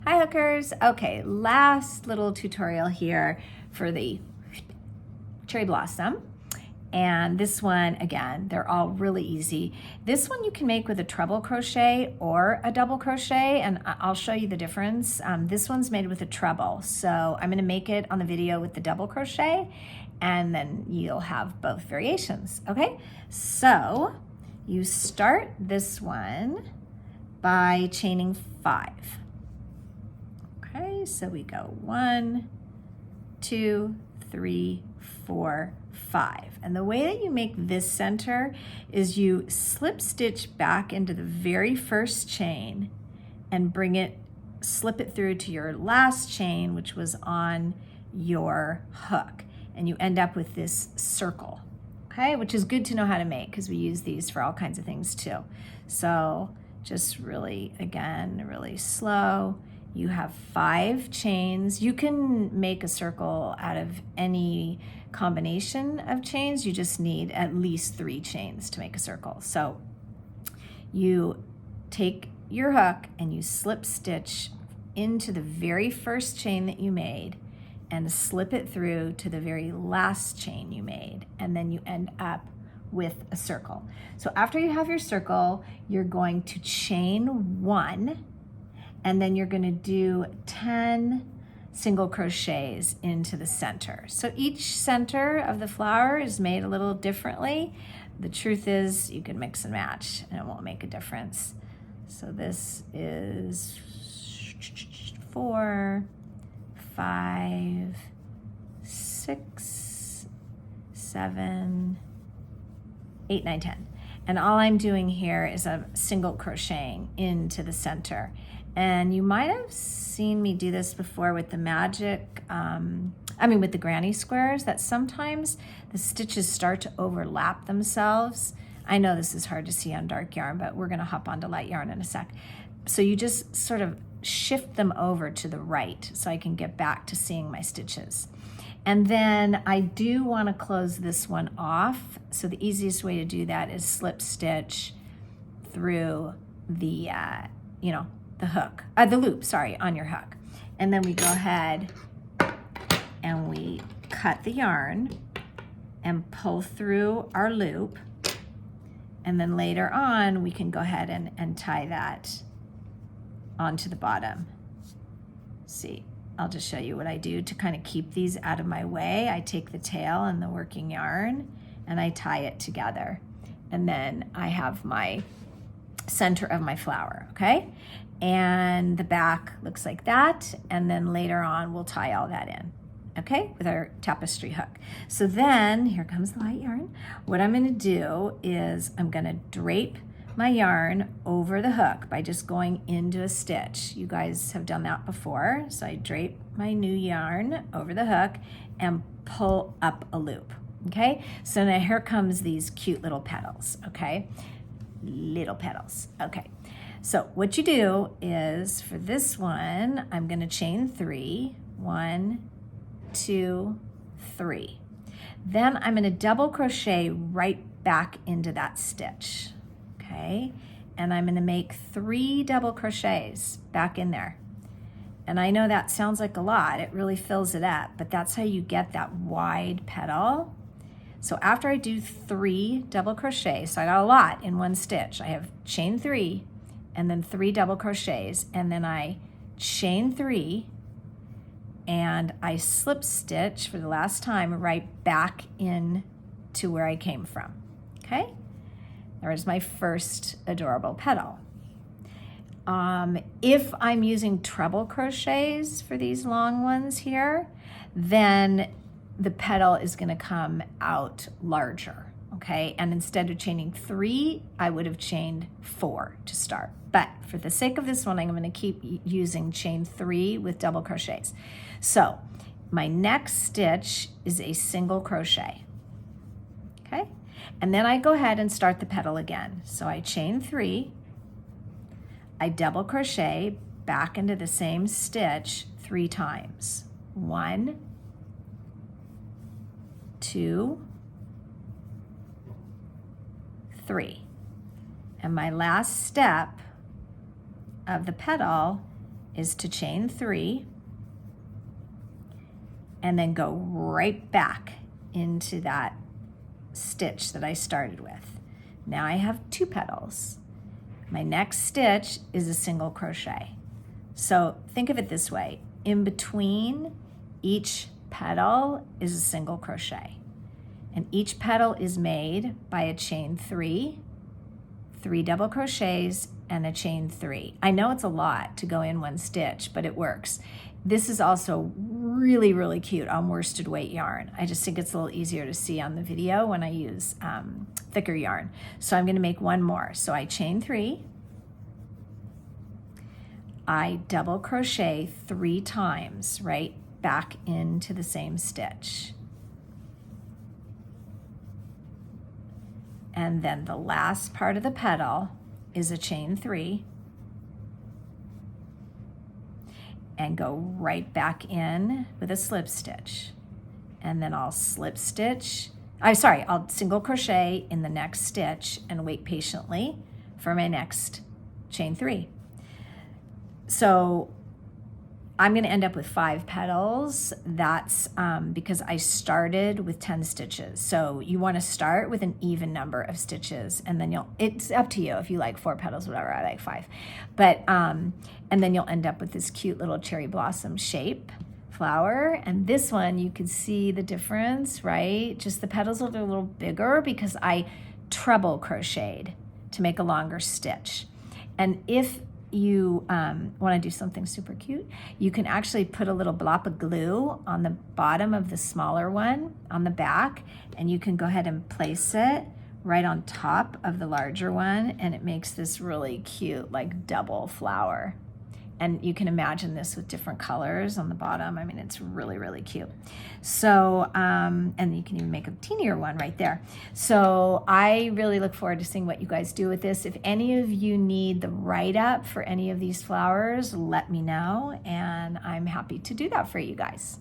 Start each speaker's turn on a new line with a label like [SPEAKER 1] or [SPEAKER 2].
[SPEAKER 1] Hi hookers. Okay, last little tutorial here for the cherry blossom. And this one, again, they're all really easy. This one you can make with a treble crochet or a double crochet, and I'll show you the difference. This one's made with a treble, so I'm gonna make it on the video with the double crochet, and then you'll have both variations, okay? So you start this one by chaining 5. Okay, so we go 1, 2, 3, 4, 5. And the way that you make this center is you slip stitch back into the very first chain and slip it through to your last chain, which was on your hook. And you end up with this circle, okay? Which is good to know how to make because we use these for all kinds of things too. So just really, again, really slow. You have 5 chains. You can make a circle out of any combination of chains. You just need at least 3 chains to make a circle. So you take your hook and you slip stitch into the very first chain that you made and slip it through to the very last chain you made. And then you end up with a circle. So after you have your circle, you're going to chain 1, and then you're going to do 10 single crochets into the center. So each center of the flower is made a little differently. The truth is you can mix and match and it won't make a difference. So this is 4, 5, 6, 7, 8, 9, 10. And all I'm doing here is a single crocheting into the center. And you might have seen me do this before with the with the granny squares, that sometimes the stitches start to overlap themselves. I know this is hard to see on dark yarn, but we're gonna hop onto light yarn in a sec. So you just sort of shift them over to the right so I can get back to seeing my stitches. And then I do wanna close this one off. So the easiest way to do that is slip stitch through the, the loop, on your hook. And then we go ahead and we cut the yarn and pull through our loop. And then later on, we can go ahead and tie that onto the bottom. See, I'll just show you what I do to kind of keep these out of my way. I take the tail and the working yarn and I tie it together. And then I have my center of my flower, okay? And the back looks like that. And then later on, we'll tie all that in, okay? With our tapestry hook. So then, here comes the light yarn. What I'm gonna do is I'm gonna drape my yarn over the hook by just going into a stitch. You guys have done that before. So I drape my new yarn over the hook and pull up a loop, okay? So now here comes these cute little petals, okay? Little petals, okay. So what you do is for this one, I'm gonna chain 3, 1, 2, 3. Then I'm gonna double crochet right back into that stitch, okay? And I'm gonna make 3 double crochets back in there. And I know that sounds like a lot, it really fills it up, but that's how you get that wide petal. So after I do 3 double crochets, so I got a lot in one stitch. I have chain 3 and then 3 double crochets, and then I chain 3 and I slip stitch for the last time right back in to where I came from, okay? There's my first adorable petal. If I'm using treble crochets for these long ones here, then the petal is gonna come out larger, okay? And instead of chaining 3, I would have chained 4 to start. But for the sake of this one, I'm gonna keep using chain 3 with double crochets. So my next stitch is a single crochet, okay? And then I go ahead and start the petal again. So I chain 3, I double crochet back into the same stitch 3 times. 1, 2, 3. And my last step of the petal is to chain 3 and then go right back into that stitch that I started with. Now I have 2 petals. My next stitch is a single crochet. So think of it this way. In between each petal is a single crochet. And each petal is made by a chain 3, 3 double crochets, and a chain 3. I know it's a lot to go in one stitch, but it works. This is also really, really cute on worsted weight yarn. I just think it's a little easier to see on the video when I use thicker yarn. So I'm gonna make one more. So I chain 3, I double crochet 3 times right back into the same stitch. And then the last part of the petal is a chain 3 and go right back in with a slip stitch. And then I'll slip stitch, I'll single crochet in the next stitch and wait patiently for my next chain 3. So I'm going to end up with 5 petals. That's because I started with 10 stitches. So you want to start with an even number of stitches, and then it's up to you if you like 4 petals, whatever. I like 5. But, and then you'll end up with this cute little cherry blossom shape flower. And this one, you can see the difference, right? Just the petals are a little bigger because I treble crocheted to make a longer stitch. And if you want to do something super cute, you can actually put a little blob of glue on the bottom of the smaller one on the back, and you can go ahead and place it right on top of the larger one, and it makes this really cute like double flower. And you can imagine this with different colors on the bottom. I mean, it's really, really cute. So, and you can even make a teenier one right there. So I really look forward to seeing what you guys do with this. If any of you need the write-up for any of these flowers, let me know, and I'm happy to do that for you guys.